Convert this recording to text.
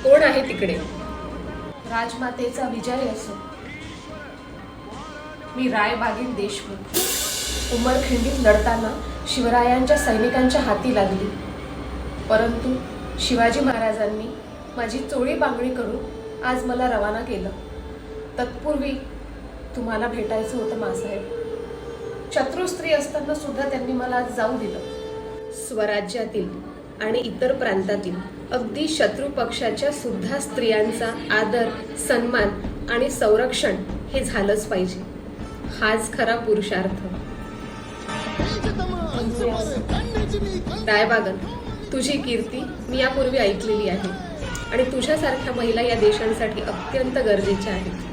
कोण आहे तिकडे? राजमातेचा विजय असो. मी रायबागीन देशमुख उमरखिंडीत लढताना शिवरायांच्या सैनिकांच्या हाती लागली, परंतु शिवाजी महाराजांनी माझी चोळी बांगडी करून आज मला रवाना केलं. तत्पूर्वी तुम्हाला भेटायचं होतं मासाहेब. शत्रुस्त्री असताना सुद्धा त्यांनी मला आज जाऊ दिलं. स्वराज्यातील आणि इतर प्रांतातील अगदी शत्रू पक्षाच्या सुद्धा स्त्रियांचा आदर, सन्मान आणि संरक्षण हे झालंच पाहिजे. हाच खरा पुरुषार्थ. रायबागन, तुझी कीर्ती मी यापूर्वी ऐकलेली आहे आणि तुझ्यासारख्या महिला या देशांसाठी अत्यंत गरजेच्या आहेत.